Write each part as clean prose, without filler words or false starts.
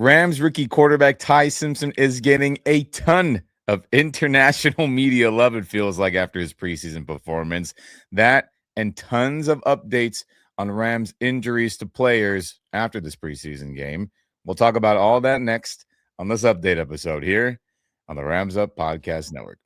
Rams rookie quarterback Ty Simpson is getting a ton of international media love, it feels like, after his preseason performance. That and tons of updates on Rams injuries to players after this preseason game. We'll talk about all that next on this update episode here on the Rams Up Podcast Network.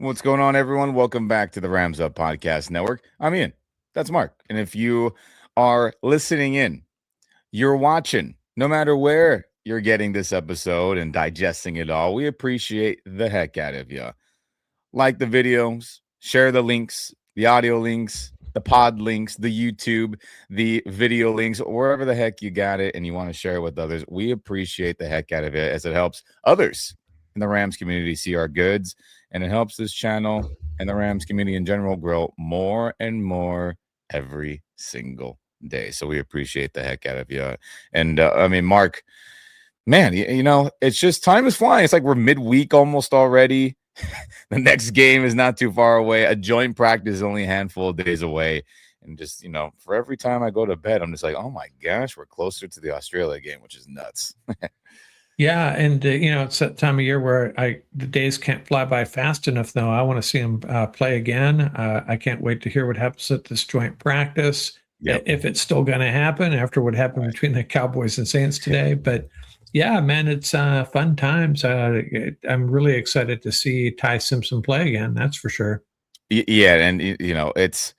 What's going on, everyone? Welcome back to the Rams Up Podcast Network. I'm Ian. That's Mark. And if you are listening in, you're watching, no matter where you're getting this episode and digesting it all, we appreciate the heck out of you. Like the videos, share the links, the audio links, the pod links, the YouTube, the video links, wherever the heck you got it and you want to share it with others. We appreciate the heck out of it as it helps others in the Rams community see our goods. And it helps this channel and the Rams community in general grow more and more every single day. So we appreciate the heck out of you. And I mean, Mark, man, you know, it's just time is flying. It's like we're midweek almost already. The next game is not too far away. A joint practice is only a handful of days away. And just, you know, for every time I go to bed, I'm just like, oh my gosh, we're closer to the Australia game, which is nuts. Yeah, and you know, it's that time of year where the days can't fly by fast enough. Though I want to see him play again. I can't wait to hear what happens at this joint practice. Yep. If it's still going to happen after what happened between the Cowboys and Saints today. But yeah, man, it's fun times. I'm really excited to see Ty Simpson play again. That's for sure. Yeah, and you know, it's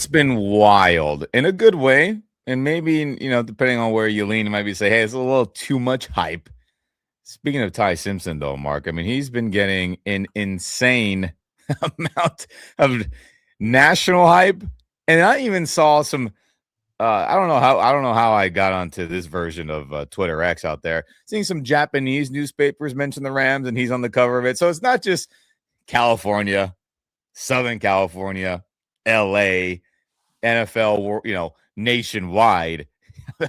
been wild in a good way. And maybe, you know, depending on where you lean, you might be say, hey, it's a little too much hype. Speaking of Ty Simpson, though, Mark, I mean, he's been getting an insane amount of national hype. And I even saw some, I don't know how I got onto this version of Twitter X out there, seeing some Japanese newspapers mention the Rams and he's on the cover of it. So it's not just California, Southern California, LA, NFL, you know, nationwide.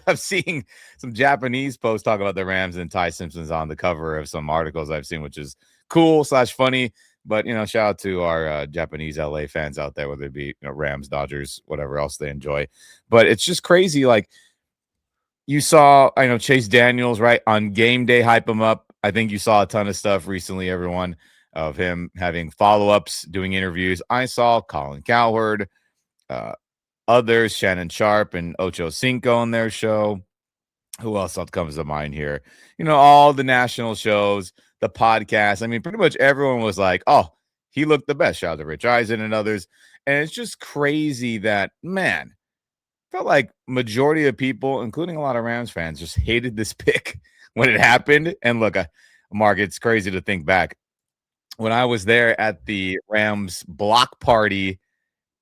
I'm seeing some Japanese posts talk about the Rams and Ty Simpson's on the cover of some articles I've seen, which is cool / funny. But, you know, shout out to our Japanese LA fans out there, whether it be, you know, Rams, Dodgers, whatever else they enjoy. But it's just crazy. Like you saw, I know Chase Daniels, right, on game day, hype him up. I think you saw a ton of stuff recently, everyone, of him having follow-ups, doing interviews. I saw Colin Cowherd, others, Shannon Sharp and Ocho Cinco on their show. Who else comes to mind here? You know, all the national shows, the podcast. I mean, pretty much everyone was like, oh, he looked the best. Shout out to Rich Eisen and others. And it's just crazy that, man, felt like majority of people, including a lot of Rams fans, just hated this pick when it happened. And look, Mark, it's crazy to think back. When I was there at the Rams block party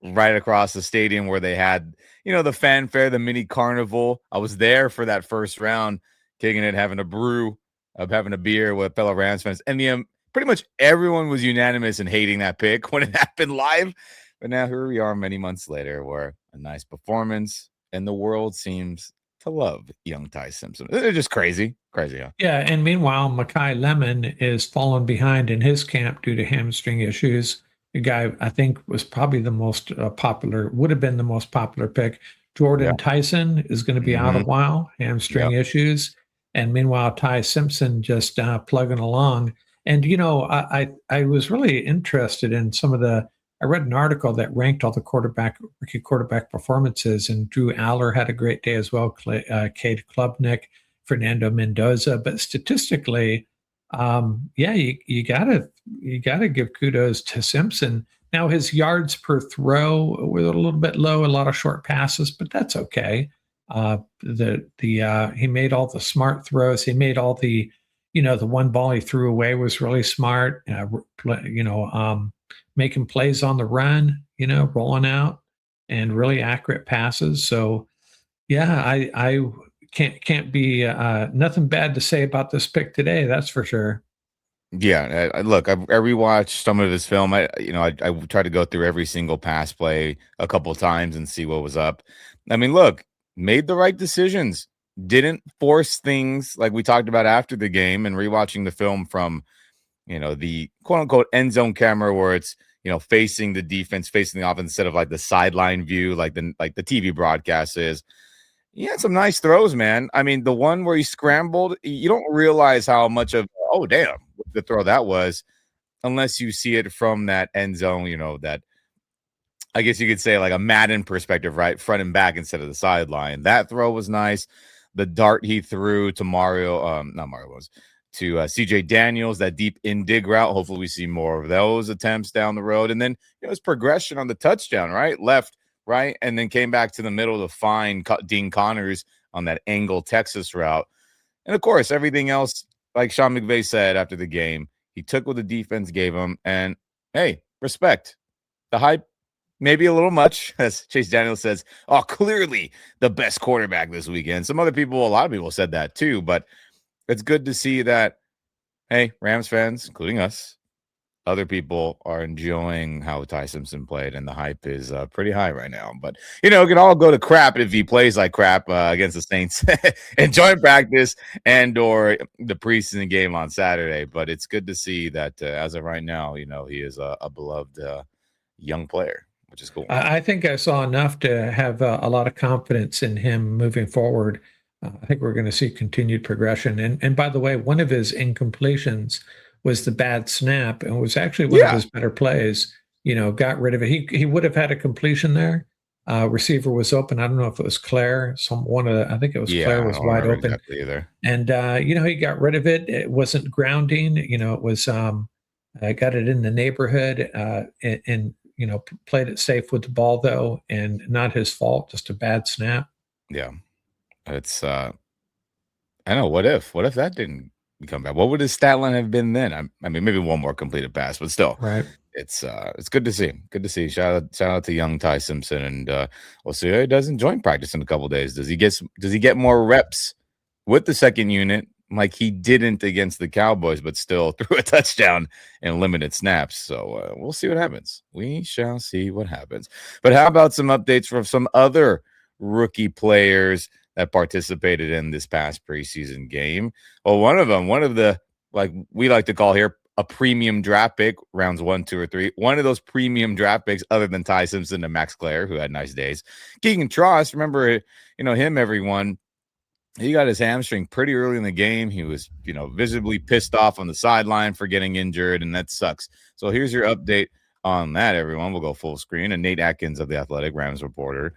right across the stadium where they had, you know, the fanfare, the mini carnival. I was there for that first round, kicking it, having a brew, having a beer with fellow Rams fans. And pretty much everyone was unanimous in hating that pick when it happened live. But now here we are many months later where a nice performance and the world seems to love young Ty Simpson. They're just crazy. Crazy, huh? Yeah, and meanwhile, Mekhi Lemon is falling behind in his camp due to hamstring issues. The guy, I think, was probably the most would have been the most popular pick. Jordan Tyson is going to be out a while, hamstring issues. And meanwhile, Ty Simpson just plugging along. And, you know, I was really interested in I read an article that ranked all the rookie quarterback performances, and Drew Aller had a great day as well, Cade Klubnik, Fernando Mendoza. But statistically, you gotta give kudos to Simpson. Now his yards per throw were a little bit low, a lot of short passes, but that's okay. He made all the smart throws. He made all the one ball he threw away was really smart. Making plays on the run, rolling out, and really accurate passes. So yeah, I can't be nothing bad to say about this pick today. That's for sure. Yeah, look, I rewatched some of his film. I tried to go through every single pass play a couple times and see what was up. I mean, look, made the right decisions. Didn't force things like we talked about after the game, and rewatching the film from the quote unquote end zone camera where it's facing the defense, facing the offense instead of like the sideline view, like the TV broadcast is. He had some nice throws, man. I mean, the one where he scrambled, you don't realize how much of oh damn the throw that was unless you see it from that end zone, that I guess you could say like a Madden perspective, right? Front and back instead of the sideline. That throw was nice. The dart he threw to not Mario was to CJ Daniels, that deep in dig route. Hopefully we see more of those attempts down the road. And then his progression on the touchdown, right? Left, right, and then came back to the middle to find Dean Connors on that angle Texas route. And of course, everything else, like Sean McVay said after the game, he took what the defense gave him. And hey, respect. The hype, maybe a little much, as Chase Daniels says, oh, clearly the best quarterback this weekend. A lot of people said that too, but it's good to see that, hey, Rams fans, including us, other people are enjoying how Ty Simpson played, and the hype is pretty high right now. But, it can all go to crap if he plays like crap against the Saints in joint practice and or the preseason game on Saturday. But it's good to see that as of right now, he is a beloved young player, which is cool. I think I saw enough to have a lot of confidence in him moving forward. I think we're going to see continued progression. And by the way, one of his incompletions was the bad snap, and was actually one of his better plays. Got rid of it. He would have had a completion there. Receiver was open. I don't know if it was Claire. I think it was Claire was wide open. Exactly either. And he got rid of it. It wasn't grounding. It was got it in the neighborhood and played it safe with the ball though, and not his fault, just a bad snap. Yeah. It's I know. What if that didn't come back? What would his stat line have been then? I mean, maybe one more completed pass, but still, Right. It's good to see. Good to see. Shout out to young Ty Simpson, and we'll see how he does in joint practice in a couple days. Does he get more reps with the second unit like he didn't against the Cowboys, but still threw a touchdown in limited snaps? So we'll see what happens. We shall see what happens. But how about some updates from some other rookie players that participated in this past preseason game? Well, one of the, like we like to call here, a premium draft pick, rounds 1, 2, or 3. One of those premium draft picks, other than Ty Simpson and Max Clare, who had nice days. Keegan Trost, remember, him, everyone. He got his hamstring pretty early in the game. He was, visibly pissed off on the sideline for getting injured, and that sucks. So here's your update on that, everyone. We'll go full screen. And Nate Atkins of the Athletic, Rams reporter,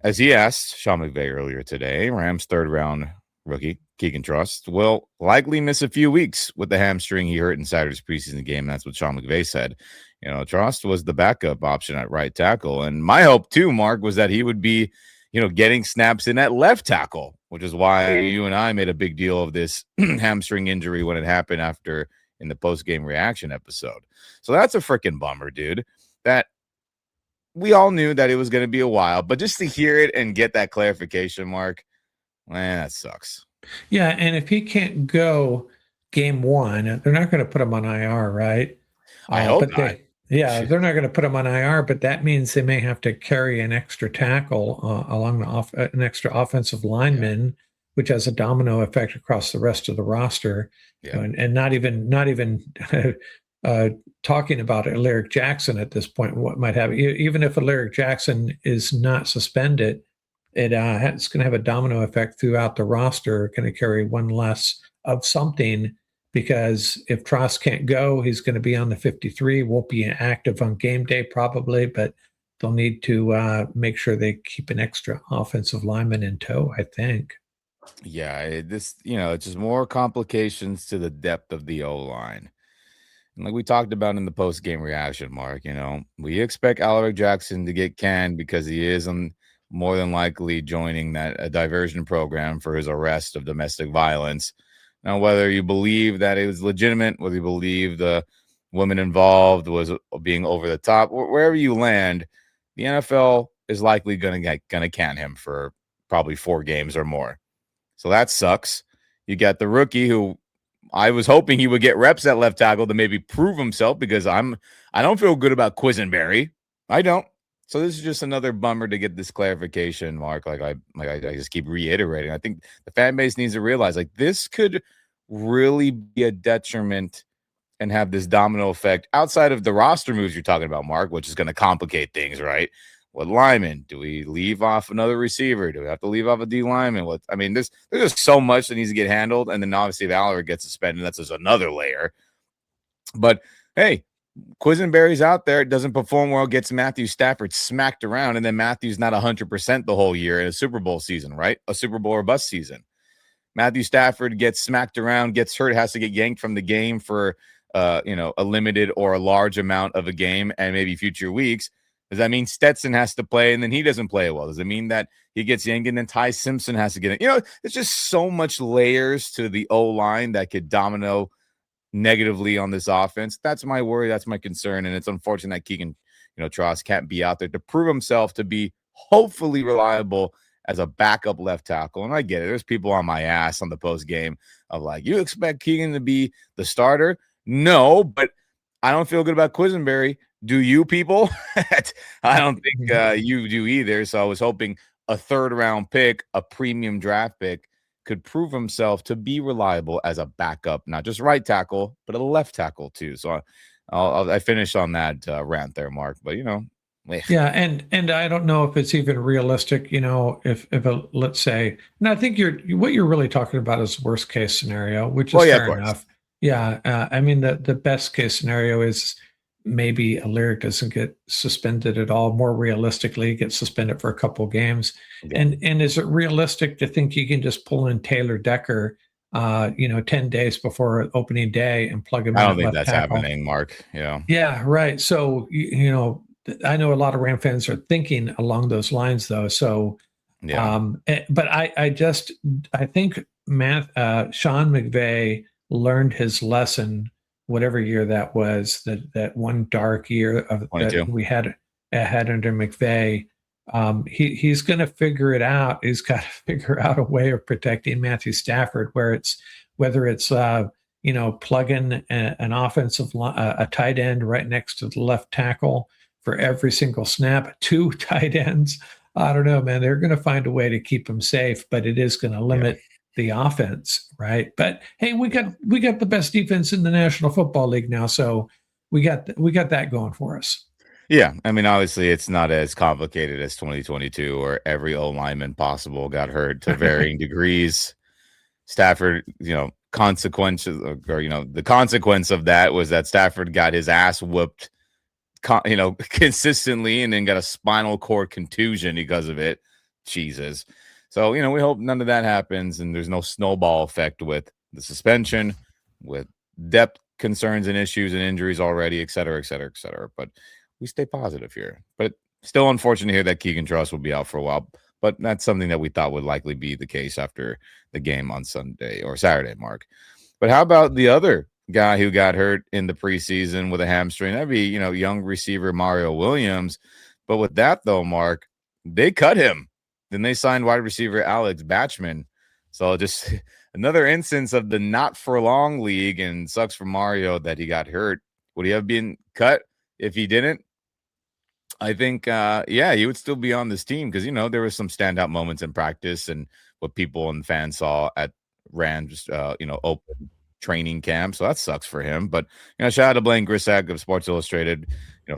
as he asked Sean McVay earlier today, Rams third-round rookie Keegan Trost will likely miss a few weeks with the hamstring he hurt in Saturday's preseason game. That's what Sean McVay said. Trost was the backup option at right tackle. And my hope, too, Mark, was that he would be, getting snaps in at left tackle, which is why you and I made a big deal of this hamstring injury when it happened in the post-game reaction episode. So that's a freaking bummer, dude. That we all knew that it was going to be a while, but just to hear it and get that clarification, Mark, man, that sucks. Yeah, and if he can't go game 1, they're not going to put him on IR, right? I hope not. They're not going to put him on IR, but that means they may have to carry an extra tackle along an extra offensive lineman, which has a domino effect across the rest of the roster. Yeah. And not even talking about Alaric Jackson at this point, what might happen. Even if Alaric Jackson is not suspended, it's going to have a domino effect throughout the roster, going to carry one less of something, because if Trost can't go, he's going to be on the 53, won't be active on game day probably, but they'll need to make sure they keep an extra offensive lineman in tow, I think. Yeah, it's just more complications to the depth of the O-line. And like we talked about in the post-game reaction, Mark, we expect Alaric Jackson to get canned because he is more than likely joining a diversion program for his arrest of domestic violence. Now, whether you believe that it was legitimate, whether you believe the woman involved was being over the top, wherever you land, the NFL is likely going to can him for probably 4 games or more. So that sucks. You got the rookie who I was hoping he would get reps at left tackle to maybe prove himself because I don't feel good about Quisenberry. I don't. So this is just another bummer to get this clarification, Mark. I just keep reiterating. I think the fan base needs to realize like this could really be a detriment and have this domino effect outside of the roster moves you're talking about, Mark, which is going to complicate things, right? What lineman? Do we leave off another receiver? Do we have to leave off a D lineman? There's just so much that needs to get handled. And then obviously if Aller gets suspended, that's just another layer. But hey, Quisenberry's out there, doesn't perform well, gets Matthew Stafford smacked around, and then Matthew's not 100% the whole year in a Super Bowl season, right? A Super Bowl or bust season. Matthew Stafford gets smacked around, gets hurt, has to get yanked from the game for a limited or a large amount of a game and maybe future weeks. Does that mean Stetson has to play and then he doesn't play well? Does it mean that he gets yanked and then Ty Simpson has to get it? There's just so much layers to the O-line that could domino negatively on this offense. That's my worry. That's my concern. And it's unfortunate that Keegan, Trost can't be out there to prove himself to be hopefully reliable as a backup left tackle. And I get it. There's people on my ass on the post game of like, you expect Keegan to be the starter? No, but I don't feel good about Quisenberry. Do you people? I don't think you do either. So I was hoping a third-round pick, a premium draft pick, could prove himself to be reliable as a backup, not just right tackle, but a left tackle too. So I finished on that rant there, Mark. But yeah, and I don't know if it's even realistic. If let's say, and I think what you're really talking about is worst case scenario, which is fair enough. Yeah, I mean the best case scenario is maybe Alaric doesn't get suspended at all. More realistically, gets suspended for a couple games. Yeah. And is it realistic to think you can just pull in Taylor Decker, 10 days before opening day and plug him in? I don't think that's happening, Mark. Yeah, right. So I know a lot of Ram fans are thinking along those lines, though. So, yeah. But I think Sean McVay learned his lesson, whatever year that was, that one dark year of that we had under McVay. He's going to figure it out. He's got to figure out a way of protecting Matthew Stafford, whether it's plugging an offensive a tight end right next to the left tackle for every single snap, 2 tight ends. I don't know, man. They're going to find a way to keep him safe, but it is going to limit the offense, right? But hey, we got the best defense in the National Football League now, so we got that going for us. Yeah, I mean, obviously, it's not as complicated as 2022, where every O lineman possible got hurt to varying degrees. Stafford, consequences, or the consequence of that was that Stafford got his ass whooped, consistently, and then got a spinal cord contusion because of it. Jesus. So, we hope none of that happens and there's no snowball effect with the suspension, with depth concerns and issues and injuries already, et cetera, et cetera, et cetera. But we stay positive here. But still unfortunate here that Keegan Trost will be out for a while. But that's something that we thought would likely be the case after the game on Sunday or Saturday, Mark. But how about the other guy who got hurt in the preseason with a hamstring? That'd be, young receiver Mario Williams. But with that, though, Mark, they cut him. Then they signed wide receiver Alex Bachman. So just another instance of the not for long league, and sucks for Mario that he got hurt. Would he have been cut if he didn't? I think, he would still be on this team because, there was some standout moments in practice and what people and fans saw at Rams, open training camp. So that sucks for him. But, shout out to Blaine Grissack of Sports Illustrated,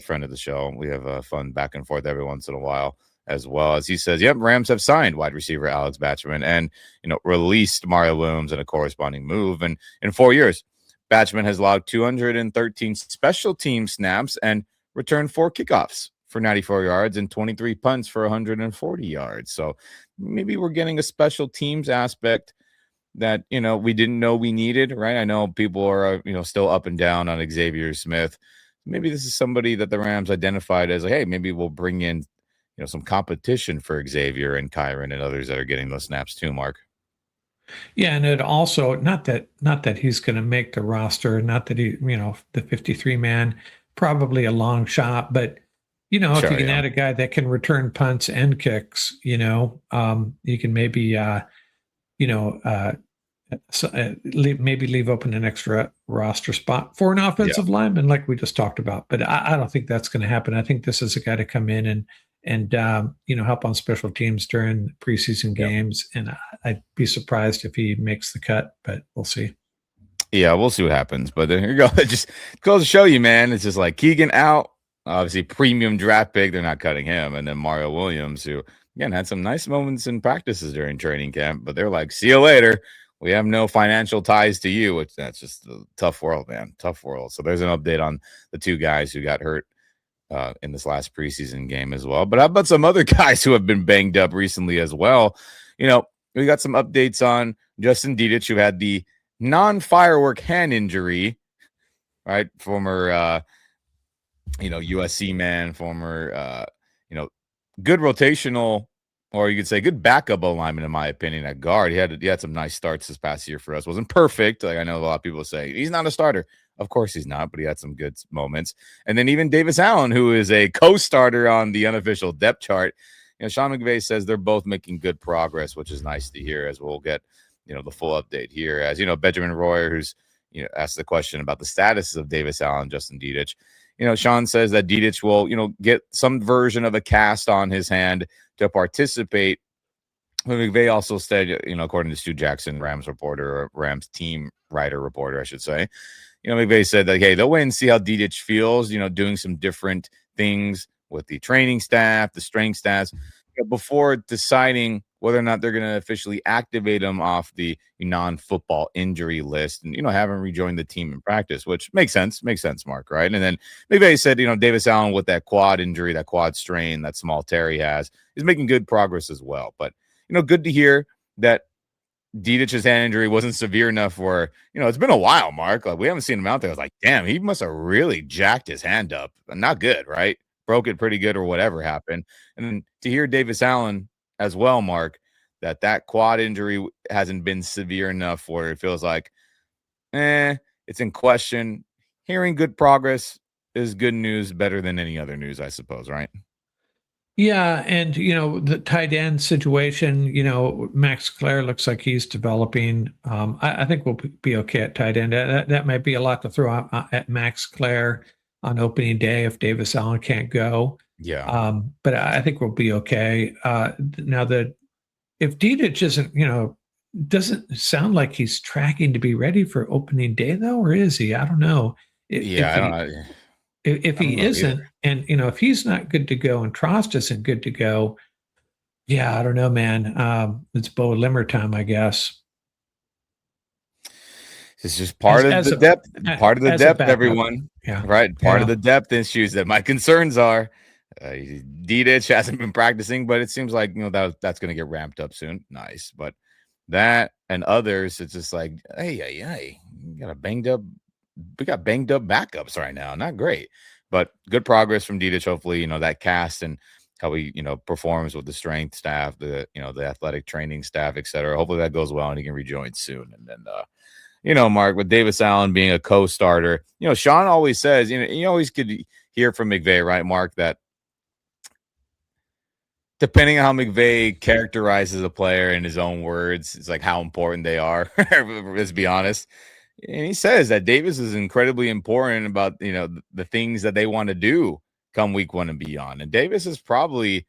friend of the show. We have fun back and forth every once in a while, as well as he says, yep, Rams have signed wide receiver Alex Bachman and, released Mario Williams in a corresponding move. And in 4 years, Bachman has logged 213 special team snaps and returned 4 kickoffs for 94 yards and 23 punts for 140 yards. So maybe we're getting a special teams aspect that, we didn't know we needed, right? I know people are, still up and down on Xavier Smith. Maybe this is somebody that the Rams identified as like, hey, maybe we'll bring in, some competition for Xavier and Kyron and others that are getting those snaps too, Mark. Yeah, and it also not that he's going to make the roster, not that he, the 53 man, probably a long shot, but if you can add a guy that can return punts and kicks, you can maybe maybe leave open an extra roster spot for an offensive lineman, like we just talked about. But I don't think that's going to happen. I think this is a guy to come in and help on special teams during preseason games. And I'd be surprised if he makes the cut, but we'll see. Yeah, we'll see what happens. But here you go. It just goes to show you, man. It's just like Keegan out, obviously premium draft pick. They're not cutting him. And then Mario Williams, who, again, had some nice moments in practices during training camp. But they're like, see you later. We have no financial ties to you. Which that's just a tough world, man. Tough world. So there's an update on the two guys who got hurt in this last preseason game as well. But how about some other guys who have been banged up recently as well? We got some updates on Justin Dedich, who had the non-firework hand injury, right? Former, USC man, former, good rotational, or you could say good backup O-lineman, in my opinion, at guard. He had some nice starts this past year for us. Wasn't perfect. Like I know a lot of people say he's not a starter. Of course he's not, but he had some good moments. And then even Davis Allen, who is a co-starter on the unofficial depth chart. Sean McVay says they're both making good progress, which is nice to hear, as we'll get the full update here. As Benjamin Royer, who's asked the question about the status of Davis Allen, Justin Dedich. Sean says that Dedich will get some version of a cast on his hand to participate. But McVay also said, according to Stu Jackson, Rams reporter, or Rams team writer reporter, I should say, McVay said that, hey, they'll wait and see how Dedich feels, doing some different things with the training staff, the strength staffs, before deciding whether or not they're going to officially activate him off the non-football injury list and, have him rejoin the team in practice, which makes sense, Mark, right? And then McVay said, Davis Allen with that quad injury, that quad strain, that small tear he has, is making good progress as well. But, good to hear that Dedich's hand injury wasn't severe enough where, it's been a while, Mark. Like, we haven't seen him out there. I was like, damn, he must have really jacked his hand up. Not good, right? Broke it pretty good or whatever happened. And then to hear Davis Allen as well, Mark, that quad injury hasn't been severe enough where it feels like, it's in question. Hearing good progress is good news, better than any other news, I suppose, right? Yeah, and the tight end situation, Max Clare looks like he's developing. I think we'll be okay at tight end. That might be a lot to throw out at Max Clare on opening day if Davis Allen can't go. Yeah. But I think we'll be okay. Now if Dedich isn't, doesn't sound like he's tracking to be ready for opening day though, or is he? I don't know. I don't know. If he isn't, and if he's not good to go and Trost isn't good to go, yeah, I don't know, man. It's Bo Limmer time, I guess. It's just part of the depth, everyone. Yeah. Right. Part of the depth issues that my concerns are. Dedich hasn't been practicing, but it seems like that's going to get ramped up soon. Nice, but that and others, it's just like, hey, we got banged up backups right now. Not great, but good progress from Dedich. Hopefully, that cast and how he performs with the strength staff, the athletic training staff, etc. Hopefully that goes well and he can rejoin soon. And then Mark, with Davis Allen being a co-starter, Sean always says, you always could hear from McVay, right, Mark, that depending on how McVay characterizes a player in his own words, it's like how important they are. Let's be honest. And he says that Davis is incredibly important about, the things that they want to do come week 1 and beyond. And Davis is probably,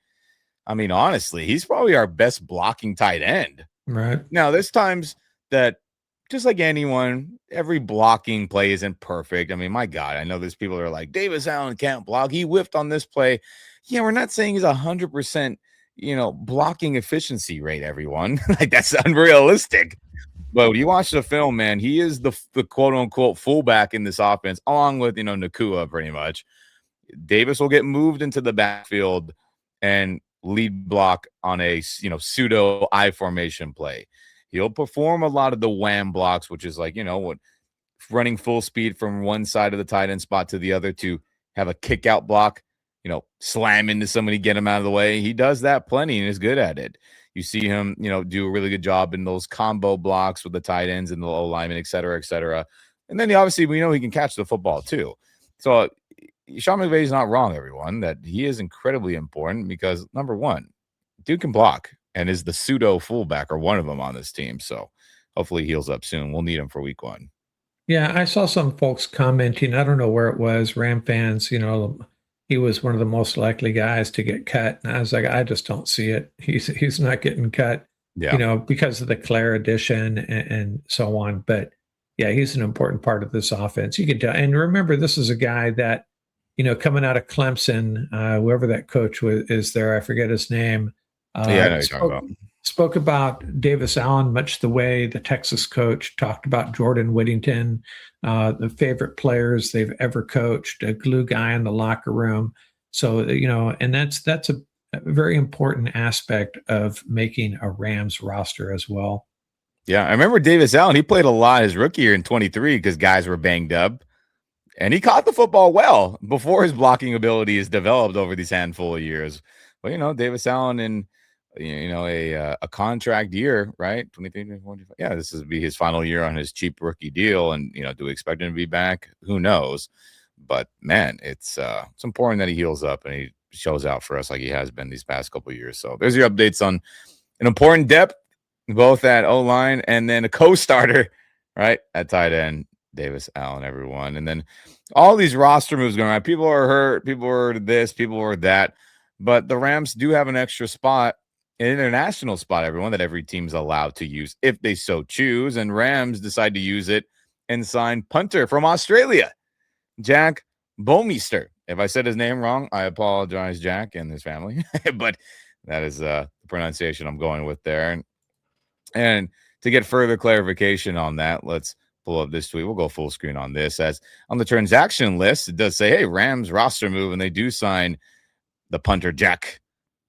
honestly, he's probably our best blocking tight end. Right. Now, there's times that, just like anyone, every blocking play isn't perfect. My God, I know there's people that are like, Davis Allen can't block. He whiffed on this play. Yeah, we're not saying he's 100%, blocking efficiency rate, everyone. Like, that's unrealistic. But when you watch the film, man, he is the quote unquote fullback in this offense, along with Nacua, pretty much. Davis will get moved into the backfield and lead block on a pseudo I formation play. He'll perform a lot of the wham blocks, which is like running full speed from one side of the tight end spot to the other to have a kick out block, slam into somebody, get him out of the way. He does that plenty and is good at it. You see him, do a really good job in those combo blocks with the tight ends and the low linemen, et cetera, et cetera. And then obviously we know he can catch the football too. So Sean McVay is not wrong, everyone, that he is incredibly important because, number one, dude can block and is the pseudo fullback or one of them on this team. So hopefully he heals up soon. We'll need him for week 1. Yeah, I saw some folks commenting. I don't know where it was. Ram fans, he was one of the most likely guys to get cut, and I was like, I just don't see it. He's not getting cut, Yeah. because of the Claire addition and so on. But yeah, he's an important part of this offense. You can tell. And remember, this is a guy that, coming out of Clemson, whoever that coach is there, I forget his name. Yeah, I know what you're talking about. Spoke about Davis Allen much the way the Texas coach talked about Jordan Whittington, the favorite players they've ever coached, a glue guy in the locker room. So, and that's a very important aspect of making a Rams roster as well. Yeah, I remember Davis Allen. He played a lot his rookie year in 23 because guys were banged up. And he caught the football well before his blocking ability is developed over these handful of years. But, Davis Allen in a contract year, right? 23, 24, yeah, this will be his final year on his cheap rookie deal. And, do we expect him to be back? Who knows? But, man, it's important that he heals up and he shows out for us like he has been these past couple of years. So there's your updates on an important depth, both at O-line and then a co-starter, right, at tight end, Davis Allen, everyone. And then all these roster moves going on. People are hurt. People are this. People are that. But the Rams do have an extra spot, an international spot, everyone, that every team's allowed to use if they so choose. And Rams decide to use it and sign punter from Australia, Jack Bouwmeester. If I said his name wrong, I apologize, Jack and his family. But that is the pronunciation I'm going with there. And to get further clarification on that, let's pull up this tweet. We'll go full screen on this. As on the transaction list, it does say, hey, Rams roster move, and they do sign the punter Jack.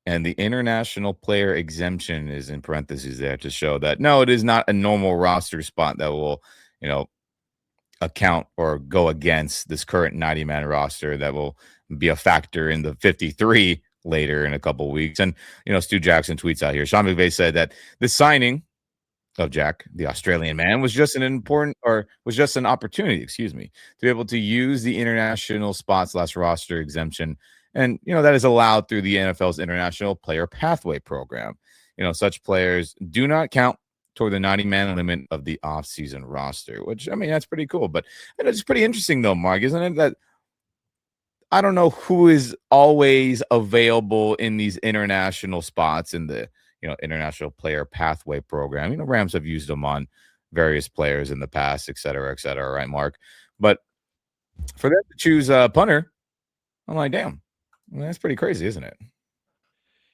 And the international player exemption is in parentheses there to show that, no, it is not a normal roster spot that will, account or go against this current 90-man roster that will be a factor in the 53 later in a couple of weeks. And, Stu Jackson tweets out here. Sean McVay said that the signing of Jack, the Australian man, was just an opportunity, to be able to use the international spots/roster exemption. And, that is allowed through the NFL's International Player Pathway Program. Such players do not count toward the 90-man limit of the offseason roster, which, that's pretty cool. But it's pretty interesting, though, Mark, isn't it, that I don't know who is always available in these international spots in the, International Player Pathway Program. Rams have used them on various players in the past, et cetera, right, Mark? But for them to choose a punter, I'm like, damn, that's pretty crazy, isn't it?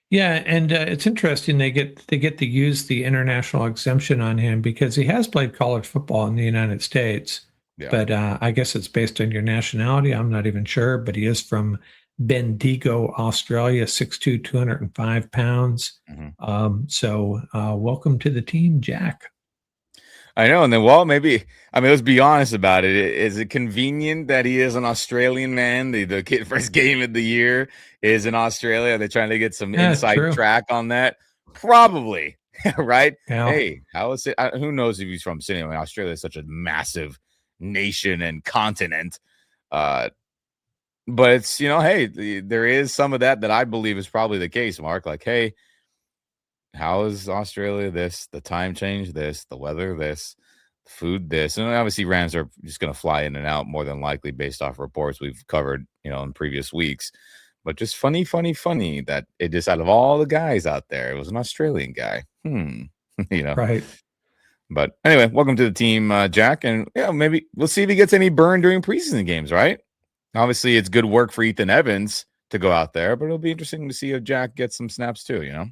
Yeah, and it's interesting they get to use the international exemption on him because he has played college football in the United States. Yeah. But I guess it's based on your nationality. I'm not even sure, but he is from Bendigo, Australia, 6'2", 205 pounds. Mm-hmm. So welcome to the team, Jack. I know. And then, maybe, let's be honest about it. Is it convenient that he is an Australian man? The first game of the year is in Australia. Are they trying to get some inside track on that? Probably, right? Yeah. Hey, how is it? Who knows if he's from Sydney? Australia is such a massive nation and continent. But it's, hey, there is some of that I believe is probably the case, Mark. Like, hey, how is Australia this? The time change this, the weather this, the food this. And obviously Rams are just going to fly in and out more than likely based off reports we've covered, in previous weeks. But just funny that it just, out of all the guys out there, it was an Australian guy. Right. But anyway, welcome to the team, Jack. And maybe we'll see if he gets any burn during preseason games, right? Obviously, it's good work for Ethan Evans to go out there, but it'll be interesting to see if Jack gets some snaps too,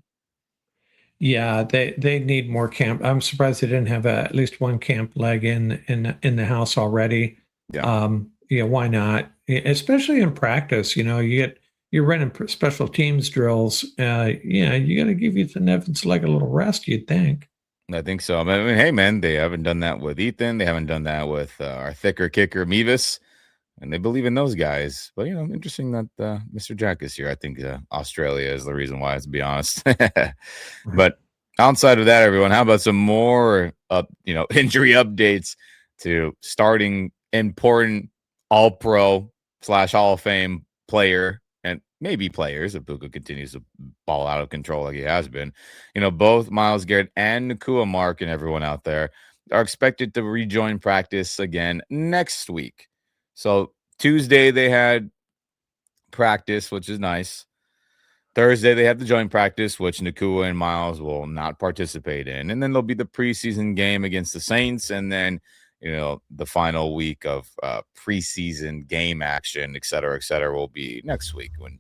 Yeah, they need more camp. I'm surprised they didn't have at least one camp leg in the house already. Yeah. Why not? Especially in practice, you're running special teams drills. You got to give Ethan Evans like a little rest, you'd think. I think so. Hey, man, they haven't done that with Ethan. They haven't done that with our thicker kicker, Mevis. And they believe in those guys. But, interesting that Mr. Jack is here. I think Australia is the reason why, to be honest. But outside of that, everyone, how about some more, injury updates to starting important All-Pro / Hall of Fame player and maybe players if Puka continues to ball out of control like he has been. Both Myles Garrett and Nacua, Mark, and everyone out there are expected to rejoin practice again next week. So Tuesday they had practice, which is nice. Thursday they have the joint practice, which Nacua and Myles will not participate in. And then there'll be the preseason game against the Saints, and then the final week of preseason game action, et cetera, will be next week when,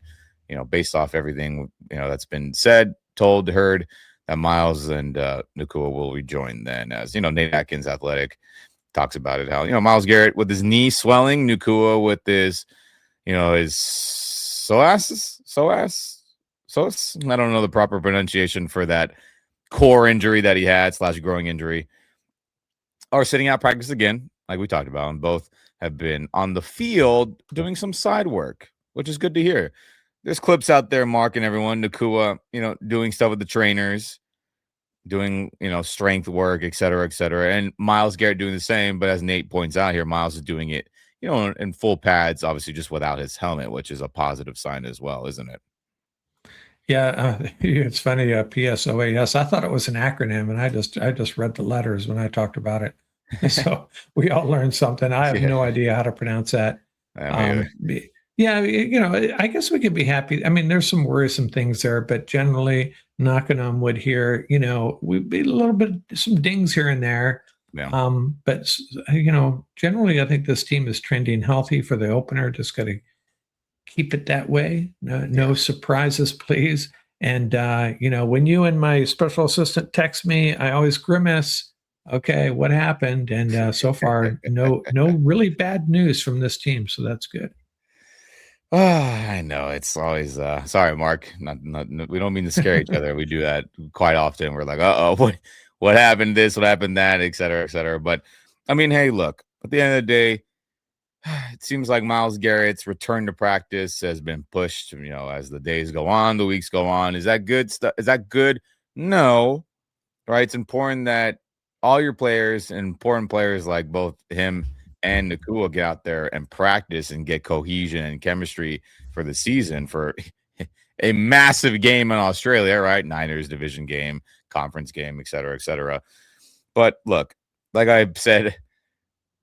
based off everything, that's been said, told, heard, that Myles and Nacua will rejoin then. As Nate Atkins, Athletic, talks about it, how, Myles Garrett with his knee swelling, Nacua with his, his psoas. I don't know the proper pronunciation for that core injury that he had / growing injury, are sitting out practice again, like we talked about, and both have been on the field doing some side work, which is good to hear. There's clips out there, Mark and everyone, Nacua, doing stuff with the trainers, doing, strength work, et cetera, and Myles Garrett doing the same. But as Nate points out here, Myles is doing it, in full pads, obviously just without his helmet, which is a positive sign as well, isn't it? Yeah, it's funny. PSOAS. I thought it was an acronym, and I just read the letters when I talked about it. So we all learned something. I have no idea how to pronounce that. Yeah, I guess we could be happy. I mean, there's some worrisome things there, but generally, knocking on wood here, we'd be a little bit some dings here and there. Yeah. But generally, I think this team is trending healthy for the opener. Just got to keep it that way. No surprises, please. And when you and my special assistant text me, I always grimace. Okay, what happened? And so far, no really bad news from this team, so that's good. I know it's always sorry, Mark. Not we don't mean to scare each other. We do that quite often. We're like, what happened? This, what happened? That, et cetera. But I mean, hey, look. At the end of the day, it seems like Myles Garrett's return to practice has been pushed. As the days go on, the weeks go on. Is that good stuff? Is that good? No, right? It's important that all your players and important players like both him and Nacua get out there and practice and get cohesion and chemistry for the season, for a massive game in Australia, right? Niners division game, conference game, et cetera. But look, like I said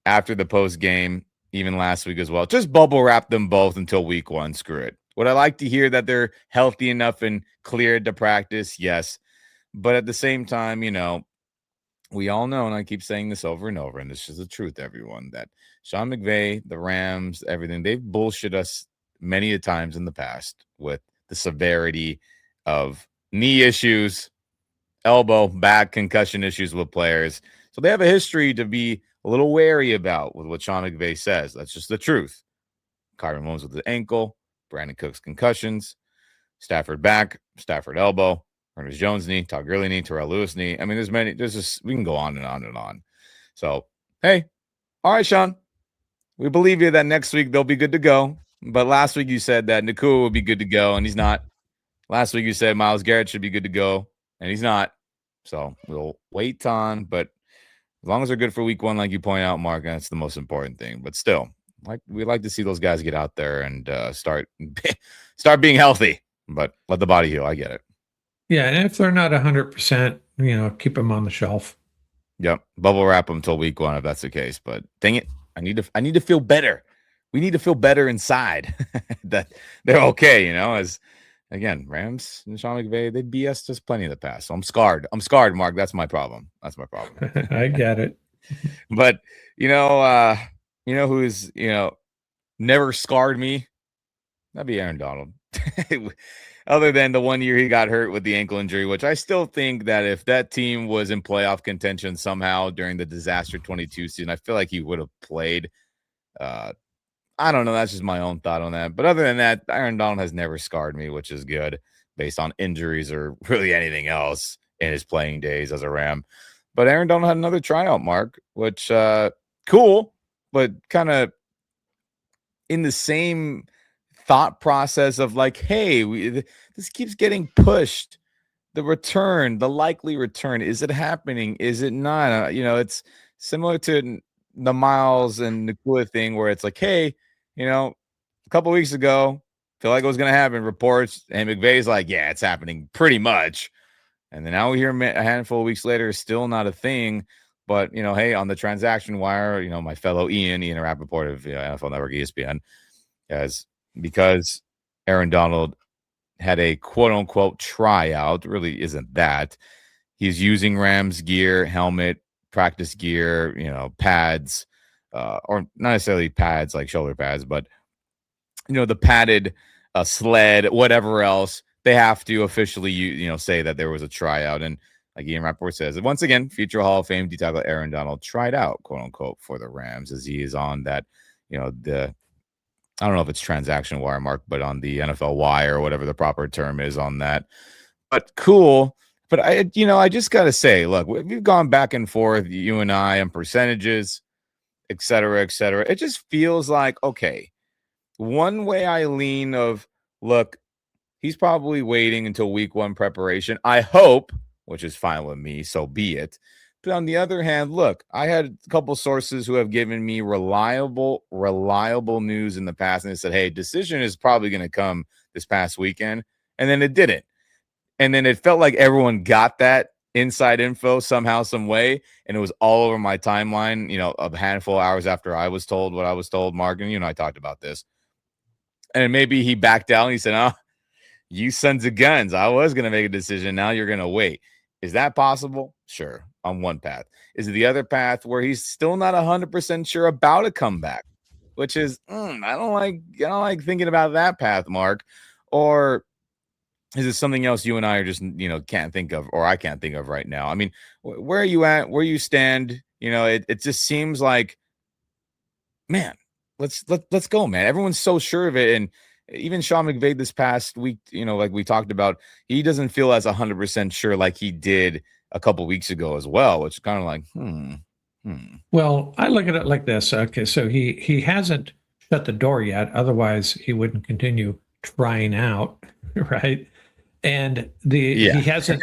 after the post game, even last week as well, just bubble wrap them both until week 1. Screw it. Would I like to hear that they're healthy enough and cleared to practice? Yes. But at the same time, we all know, and I keep saying this over and over, and this is the truth, everyone, that Sean McVay, the Rams, everything, they've bullshit us many a times in the past with the severity of knee issues, elbow, back, concussion issues with players. So they have a history to be a little wary about with what Sean McVay says. That's just the truth. Kyron Williams with the ankle, Brandon Cooks concussions, Stafford back, Stafford elbow, Ernest Jones knee, Todd Gurley knee, Terrell Lewis knee. I mean, we can go on and on and on. So, hey, all right, Sean, we believe you that next week they'll be good to go. But last week you said that Nacua will be good to go, and he's not. Last week you said Myles Garrett should be good to go, and he's not. So we'll wait on, but as long as they're good for week 1, like you point out, Mark, that's the most important thing. But still, we'd like to see those guys get out there and start being healthy. But let the body heal. I get it. Yeah, and if they're not 100%, keep them on the shelf. Yep, bubble wrap them until week 1 if that's the case. But dang it, I need to feel better. We need to feel better inside that they're okay. As again, Rams and Sean McVay, they BS us plenty in the past. So I'm scarred. Mark. That's my problem. I get it. But who's never scarred me? That'd be Aaron Donald. Other than the 1 year he got hurt with the ankle injury, which I still think that if that team was in playoff contention somehow during the disaster 22 season, I feel like he would have played. I don't know. That's just my own thought on that. But other than that, Aaron Donald has never scarred me, which is good based on injuries or really anything else in his playing days as a Ram. But Aaron Donald had another tryout, Mark, which cool, but kind of in the same thought process of like, hey, this keeps getting pushed. The return, the likely return, is it happening? Is it not? It's similar to the Myles and Nacua thing where it's like, hey, a couple weeks ago, feel like it was going to happen. Reports, and McVay's like, yeah, it's happening pretty much. And then now we hear a handful of weeks later, still not a thing. But, hey, on the transaction wire, my fellow Ian Rappaport of NFL Network ESPN, as because Aaron Donald had a quote unquote tryout, really isn't that. He's using Rams gear, helmet, practice gear, pads, or not necessarily pads like shoulder pads, but the padded sled, whatever else. They have to officially, say that there was a tryout. And like Ian Rappaport says, once again, future Hall of Fame D tackle Aaron Donald tried out, quote unquote, for the Rams as he is on that, I don't know if it's transaction wire, Mark, but on the NFL wire or whatever the proper term is on that. But cool. But I just got to say, look, we've gone back and forth, you and I, on percentages, et cetera, et cetera. It just feels like, okay, one way I lean of, look, he's probably waiting until week 1 preparation. I hope, which is fine with me, so be it. But on the other hand, look, I had a couple sources who have given me reliable news in the past, and they said, hey, decision is probably going to come this past weekend. And then it didn't. And then it felt like everyone got that inside info somehow, some way. And it was all over my timeline, a handful of hours after I was told what I was told, Mark. And I talked about this. And maybe he backed out and he said, oh, you sons of guns. I was going to make a decision. Now you're going to wait. Is that possible? Sure. On one path. Is it the other path where he's still not 100% sure about a comeback, which is, I don't like thinking about that path, Mark. Or is it something else you and I are just, can't think of, or I can't think of right now? I mean, where are you at? Where you stand? It just seems like, man, let's go, man. Everyone's so sure of it. And even Sean McVay this past week, like we talked about, he doesn't feel as 100% sure like he did a couple weeks ago as well, which is kind of like, Well, I look at it like this. Okay, so he hasn't shut the door yet. Otherwise, he wouldn't continue trying out, right? And he hasn't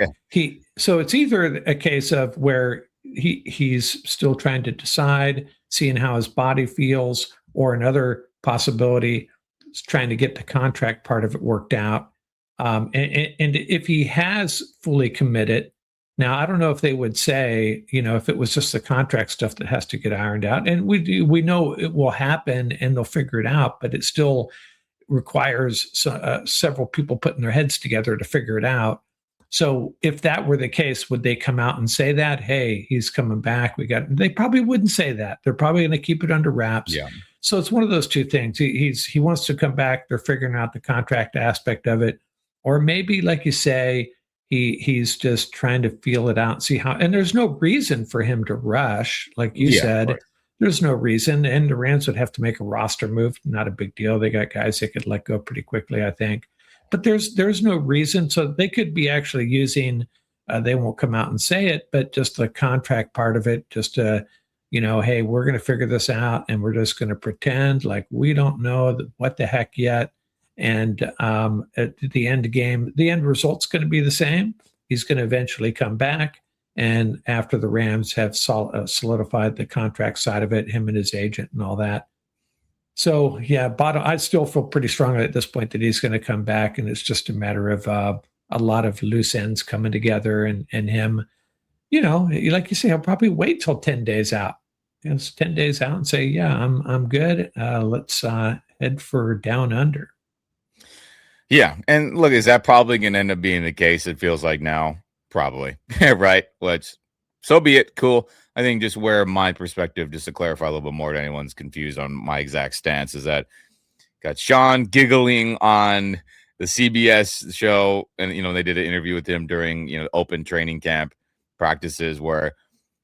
so it's either a case of where he's still trying to decide, seeing how his body feels, or another possibility is trying to get the contract part of it worked out. And if he has fully committed, now I don't know if they would say, if it was just the contract stuff that has to get ironed out, and we know it will happen and they'll figure it out, but it still requires several people putting their heads together to figure it out. So if that were the case, would they come out and say that, hey, he's coming back? They probably wouldn't say that. They're probably going to keep it under wraps. Yeah. So it's one of those two things. He wants to come back. They're figuring out the contract aspect of it. Or maybe, like you say, he's just trying to feel it out and see how, and there's no reason for him to rush. Like you said, there's no reason. And the Rams would have to make a roster move. Not a big deal. They got guys they could let go pretty quickly, I think. But there's no reason. So they could be actually using, they won't come out and say it, but just the contract part of it, just to, hey, we're going to figure this out and we're just going to pretend like we don't know what the heck yet. And at the end game, the end result's going to be the same. He's going to eventually come back. And after the Rams have solidified the contract side of it, him and his agent and all that. So, yeah, I still feel pretty strongly at this point that he's going to come back. And it's just a matter of a lot of loose ends coming together and him, like you say, he'll probably wait till 10 days out. It's 10 days out and say, yeah, I'm good. Let's head for down under. Yeah. And look, is that probably going to end up being the case? It feels like now. Probably. Right. Which, so be it. Cool. I think just where my perspective, just to clarify a little bit more to anyone's confused on my exact stance, is that got Sean giggling on the CBS show. And, they did an interview with him during, open training camp practices where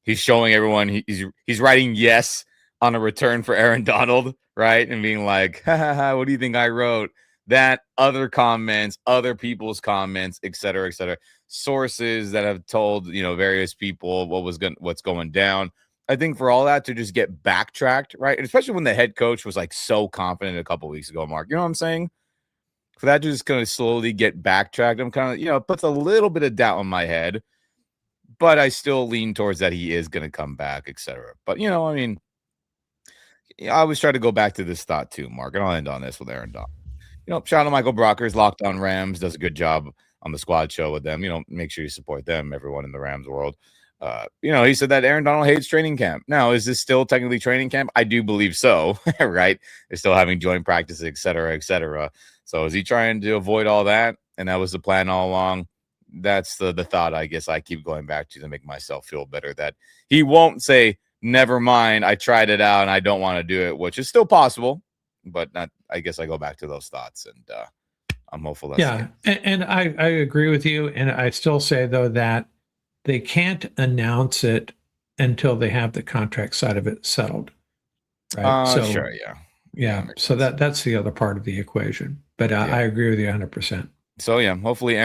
he's showing everyone he's writing yes on a return for Aaron Donald. Right. And being like, what do you think I wrote? That, other comments, other people's comments, et cetera, sources that have told, various people what's going down. I think for all that to just get backtracked, right? And especially when the head coach was like so confident a couple of weeks ago, Mark, you know what I'm saying? For that to just kind of slowly get backtracked, I'm kind of, it puts a little bit of doubt in my head, but I still lean towards that he is going to come back, et cetera. But, I always try to go back to this thought too, Mark, and I'll end on this with Aaron Donald. Shout out to Michael Brockers, Locked On Rams, does a good job on the squad show with them. Make sure you support them, everyone in the Rams world. He said that Aaron Donald hates training camp. Now, is this still technically training camp? I do believe so, right? They're still having joint practices, et cetera, et cetera. So is he trying to avoid all that? And that was the plan all along. That's the thought I guess I keep going back to make myself feel better, that he won't say, never mind, I tried it out and I don't want to do it, which is still possible, but not. I guess I go back to those thoughts, and I'm hopeful that's and I agree with you. And I still say, though, that they can't announce it until they have the contract side of it settled. Right. So sure, yeah. So that's the other part of the equation. But I agree with you 100%. So yeah, hopefully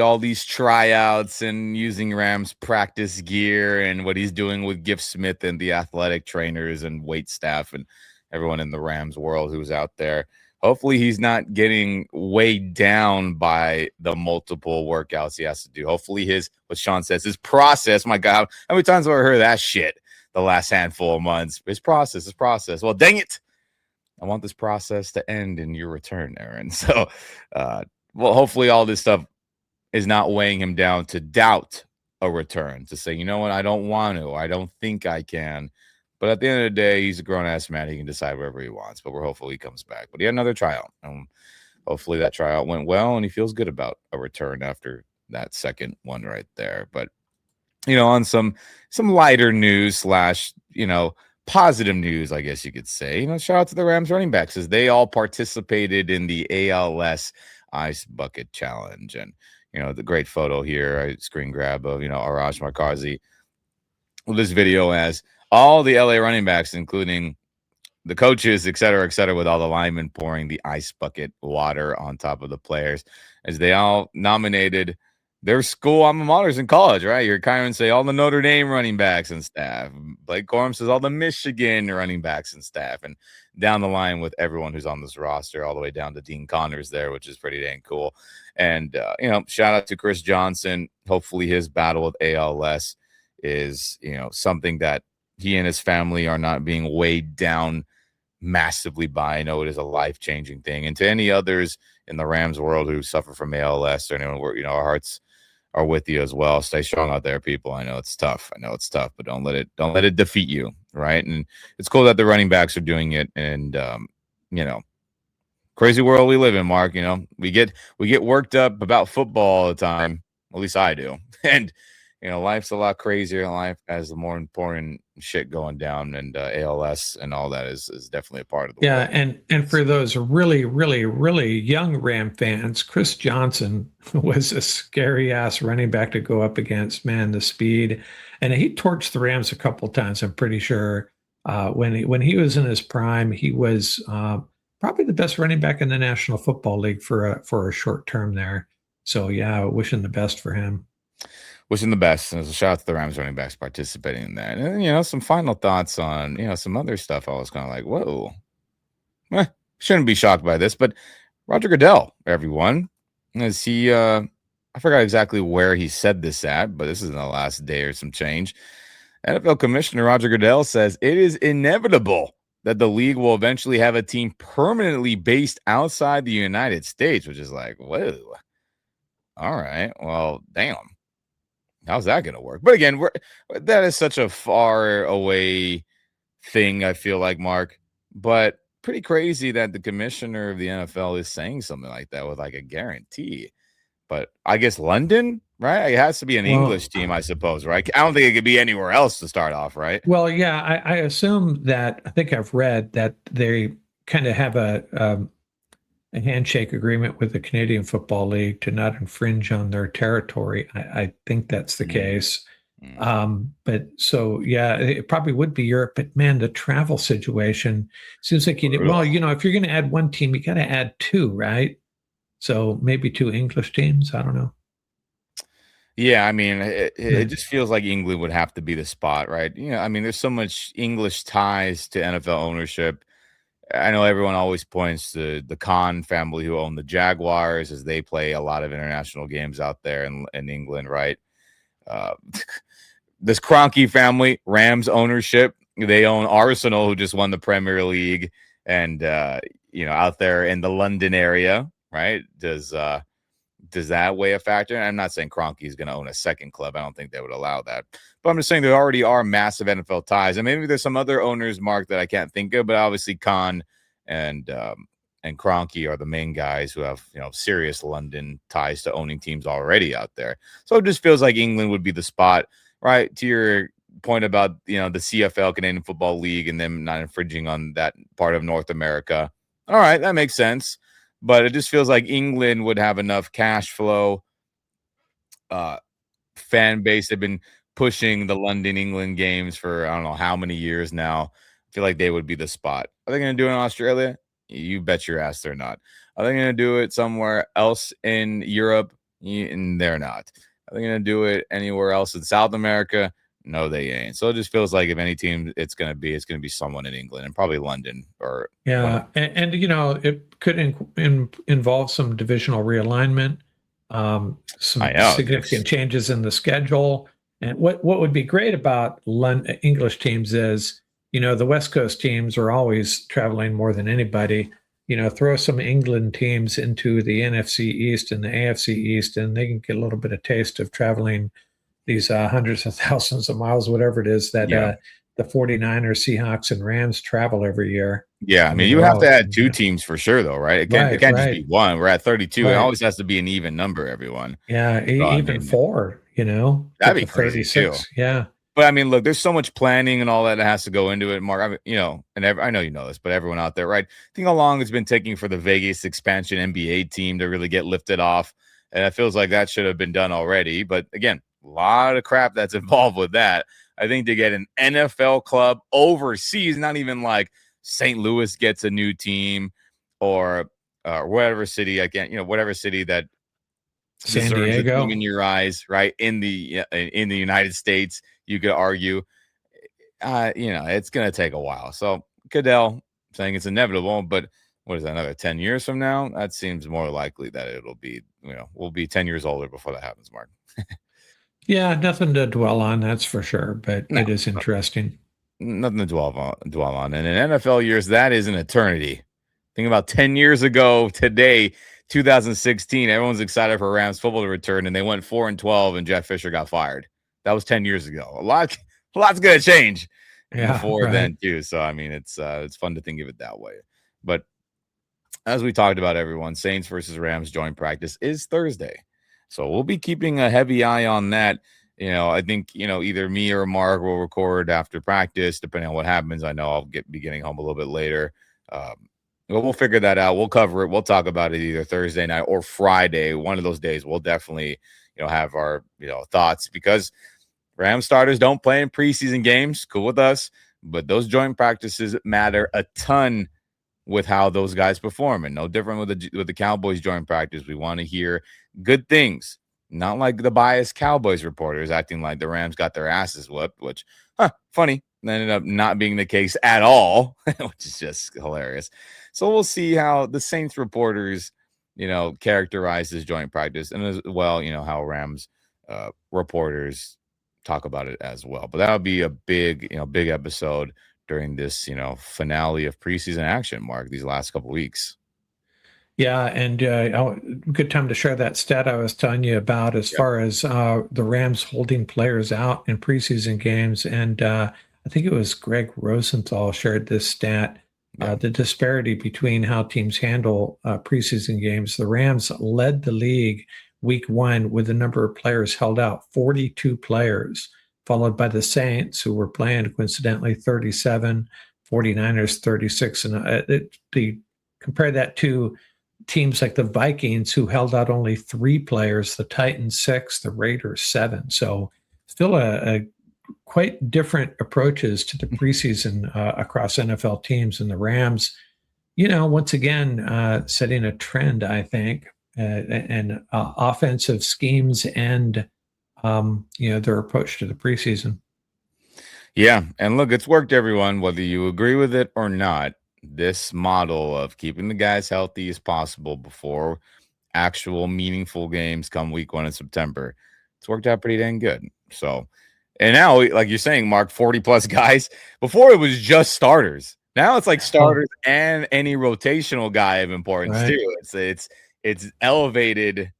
all these tryouts and using Rams practice gear and what he's doing with Gift Smith and the athletic trainers and weight staff and everyone in the Rams world who's out there. Hopefully he's not getting weighed down by the multiple workouts he has to do. Hopefully what Sean says, his process, my God, how many times have I heard that shit the last handful of months? His process. Well, dang it. I want this process to end in your return, Aaron. So, hopefully all this stuff is not weighing him down to doubt a return, to say, you know what, I don't want to, I don't think I can. But at the end of the day, he's a grown-ass man. He can decide whatever he wants. But we're hopeful he comes back. But he had another tryout. Hopefully that tryout went well, and he feels good about a return after that second one right there. But, on some lighter news / positive news, I guess you could say, shout out to the Rams running backs, as they all participated in the ALS Ice Bucket Challenge. And, the great photo here, I screen grab of, Arash Markazi. Well, this video has all the LA running backs, including the coaches, et cetera, with all the linemen pouring the ice bucket water on top of the players, as they all nominated their school alma maters in college, right? You're kind of say all the Notre Dame running backs and staff. Blake Corum says all the Michigan running backs and staff, and down the line with everyone who's on this roster, all the way down to Dean Connors there, which is pretty dang cool. And, shout out to Chris Johnson. Hopefully his battle with ALS is, something that he and his family are not being weighed down massively by. I know it is a life-changing thing. And to any others in the Rams world who suffer from ALS or anyone where, our hearts are with you as well. Stay strong out there, people. I know it's tough, but don't let it defeat you, right? And it's cool that the running backs are doing it. And, crazy world we live in, Mark. We get worked up about football all the time. At least I do. And, life's a lot crazier. Life has the more important shit going down, and ALS and all that is definitely a part of the world. And for those really, really, really young Ram fans, Chris Johnson was a scary ass running back to go up against. Man, the speed, and he torched the Rams a couple of times. I'm pretty sure when he was in his prime, he was probably the best running back in the National Football League for a short term there. So yeah, wishing the best for him. Wishing the best. And a shout out to the Rams running backs participating in that. And, some final thoughts on, some other stuff. I was kind of like, whoa. Shouldn't be shocked by this. But Roger Goodell, everyone, as he, I forgot exactly where he said this at, but this is in the last day or some change. NFL Commissioner Roger Goodell says it is inevitable that the league will eventually have a team permanently based outside the United States, which is like, whoa. All right. Well, damn. How's that going to work? But again, that is such a far away thing, I feel like, Mark. But pretty crazy that the commissioner of the NFL is saying something like that with like a guarantee. But I guess London, right? It has to be an English team, I suppose, right? I don't think it could be anywhere else to start off, right? Well, yeah, I assume that. I think I've read that they kind of have a handshake agreement with the Canadian Football League to not infringe on their territory. I think that's the case. But so, yeah, it probably would be Europe. But man, the travel situation seems like if you're going to add one team, you got to add two, right? So maybe two English teams. I don't know. Yeah, I mean, it just feels like England would have to be the spot, right? I mean, there's so much English ties to NFL ownership. I know everyone always points to the Khan family who own the Jaguars, as they play a lot of international games out there in England, right? This Kroenke family, Rams ownership, they own Arsenal, who just won the Premier League, and out there in the London area, right? Does does that weigh a factor? And I'm not saying Kroenke is going to own a second club. I don't think they would allow that. But I'm just saying there already are massive NFL ties. And maybe there's some other owners, Mark, that I can't think of, but obviously Khan and Kroenke are the main guys who have, serious London ties to owning teams already out there. So it just feels like England would be the spot, right? To your point about, the CFL, Canadian Football League, and them not infringing on that part of North America. All right, that makes sense. But it just feels like England would have enough cash flow. Fan base have been pushing the London, England games for I don't know how many years now. I feel like they would be the spot. Are they going to do it in Australia? You bet your ass they're not. Are they going to do it somewhere else in Europe? And they're not. Are they going to do it anywhere else in South America? No, they ain't. So it just feels like if any team it's going to be someone in England and probably London or and it could involve some divisional realignment, some significant changes in the schedule. And what would be great about English teams is, the West Coast teams are always traveling more than anybody. Throw some England teams into the NFC East and the AFC East, and they can get a little bit of taste of traveling these hundreds of thousands of miles, whatever it is that the 49ers, Seahawks, and Rams travel every year. Yeah, I mean, you have to add two teams for sure, though, right? It can't just be one. We're at 32. It always has to be an even number, everyone. Yeah, so, even four, That'd be crazy, too. Yeah. But, I mean, look, there's so much planning and all that has to go into it, Mark. I mean, and I know you know this, but everyone out there, right? Think how long it's been taking for the Vegas expansion NBA team to really get lifted off. And it feels like that should have been done already. But, again, a lot of crap that's involved with that. I think to get an NFL club overseas, not even like St. Louis gets a new team or whatever city, whatever city that San Diego, a team in your eyes, right? In the United States, you could argue, it's going to take a while. So Goodell saying it's inevitable, but what is that, another 10 years from now? That seems more likely that it'll be, we'll be 10 years older before that happens, Mark. Yeah, nothing to dwell on, that's for sure, but it is interesting. Nothing to dwell on. And in NFL years, that is an eternity. Think about 10 years ago today, 2016, everyone's excited for Rams football to return, and they went 4-12, and Jeff Fisher got fired. That was 10 years ago. A lot's going to change before then, too. So, I mean, it's fun to think of it that way. But as we talked about, everyone, Saints versus Rams joint practice is Thursday. So we'll be keeping a heavy eye on that. I think, either me or Mark will record after practice, depending on what happens. I know I'll be getting home a little bit later. But we'll figure that out. We'll cover it. We'll talk about it either Thursday night or Friday. One of those days we'll definitely, have our, thoughts, because Rams starters don't play in preseason games. Cool with us. But those joint practices matter a ton with how those guys perform, and no different with the Cowboys joint practice. We want to hear good things, not like the biased Cowboys reporters acting like the Rams got their asses whooped, which funny, ended up not being the case at all, which is just hilarious. So we'll see how the Saints reporters, characterize this joint practice, and as well, how Rams reporters talk about it as well. But that'll be a big episode during this, finale of preseason action, Mark, these last couple of weeks. Yeah, and good time to share that stat I was telling you about as far as the Rams holding players out in preseason games. And I think it was Greg Rosenthal shared this stat, the disparity between how teams handle preseason games. The Rams led the league week one with the number of players held out, 42 players, followed by the Saints, who were playing coincidentally 37, 49ers 36. And compare that to teams like the Vikings, who held out only 3 players, the Titans 6, the Raiders 7. So still a quite different approaches to the preseason across NFL teams. And the Rams, once again, setting a trend, I think, and offensive schemes and, their approach to the preseason. Yeah. And look, it's worked, everyone, whether you agree with it or not. This model of keeping the guys healthy as possible before actual meaningful games come week 1 in September, it's worked out pretty dang good. So, and now, like you're saying, Mark, 40 plus guys. Before it was just starters. Now it's like starters and any rotational guy of importance too. It's elevated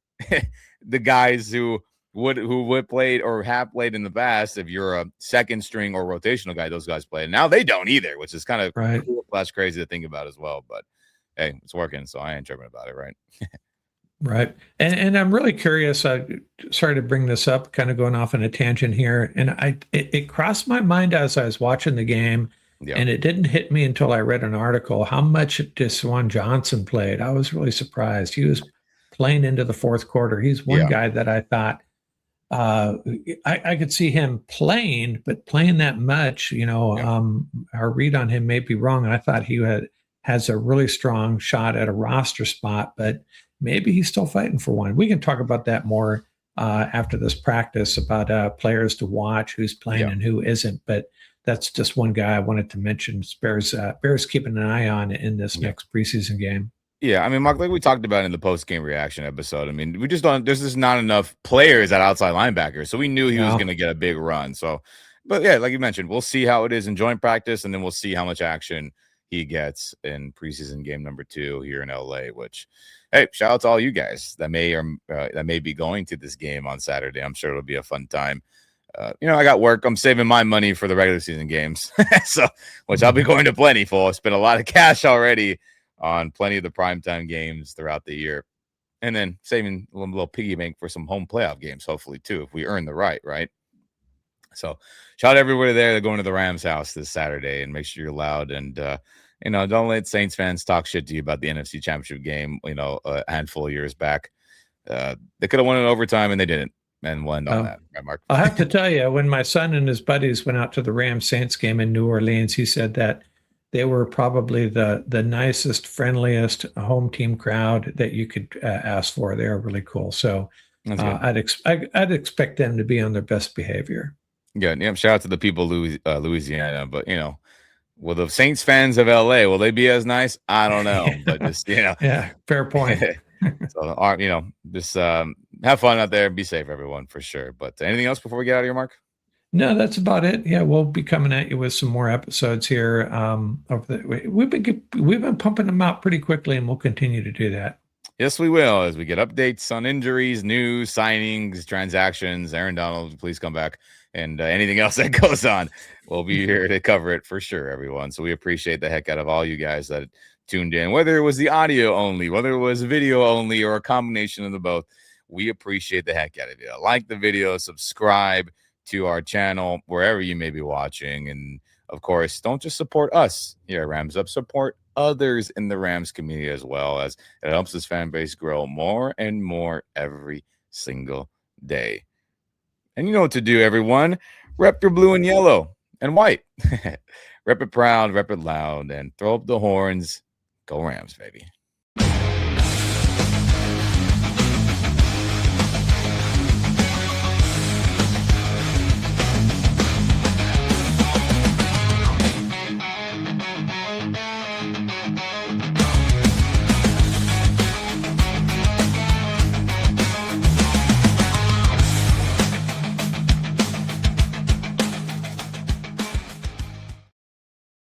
the guys who would played or have played in the past. If you're a second string or rotational guy, those guys play. Now they don't either, which is kind of cool / crazy to think about as well. But hey, it's working, so I ain't tripping about it, right? Right. And I'm really curious. Sorry to bring this up, kind of going off on a tangent here. And it crossed my mind as I was watching the game, and it didn't hit me until I read an article how much Deshaun Johnson played. I was really surprised. He was playing into the fourth quarter. He's one guy that I thought I could see him playing, but playing that much, our read on him may be wrong. I thought he has a really strong shot at a roster spot, but maybe he's still fighting for one. We can talk about that more after this practice about players to watch, who's playing and who isn't. But that's just one guy I wanted to mention. Bears keeping an eye on in this next preseason game. Yeah, I mean, Mark, like we talked about in the post-game reaction episode, I mean, we just don't – there's just not enough players at outside linebacker, so we knew he was going to get a big run. So, but, yeah, like you mentioned, we'll see how it is in joint practice, and then we'll see how much action he gets in preseason game number 2 here in L.A., which, hey, shout out to all you guys that may be going to this game on Saturday. I'm sure it'll be a fun time. I got work. I'm saving my money for the regular season games, which I'll be going to plenty for. I've spent a lot of cash already on plenty of the primetime games throughout the year, and then saving a little piggy bank for some home playoff games, hopefully, too, if we earn the right? So shout out everybody there. They're going to the Rams house this Saturday, and make sure you're loud. And, don't let Saints fans talk shit to you about the NFC Championship game, a handful of years back. They could have won in overtime, and they didn't. And won on that, right, Mark? I'll have to tell you, when my son and his buddies went out to the Rams-Saints game in New Orleans, he said that they were probably the nicest, friendliest home team crowd that you could ask for. They are really cool. So I'd expect them to be on their best behavior. Yeah. Shout out to the people of Louisiana. But, will the Saints fans of LA, will they be as nice? I don't know. But just, Yeah, fair point. So, just have fun out there and be safe, everyone, for sure. But anything else before we get out of here, Mark? No, that's about it. Yeah, we'll be coming at you with some more episodes here. We've been pumping them out pretty quickly, and we'll continue to do that. Yes, we will, as we get updates on injuries, news, signings, transactions. Aaron Donald, please come back, and anything else that goes on, we'll be here to cover it for sure, everyone. So we appreciate the heck out of all you guys that tuned in, whether it was the audio only, whether it was video only, or a combination of the both. We appreciate the heck out of you. Like the video, subscribe to our channel wherever you may be watching, and of course, don't just support us here at Rams Up, support others in the Rams community as well, as it helps this fan base grow more and more every single day. And you know what to do, everyone. Rep your blue and yellow and white. Rep it proud, rep it loud, and throw up the horns. Go Rams, baby.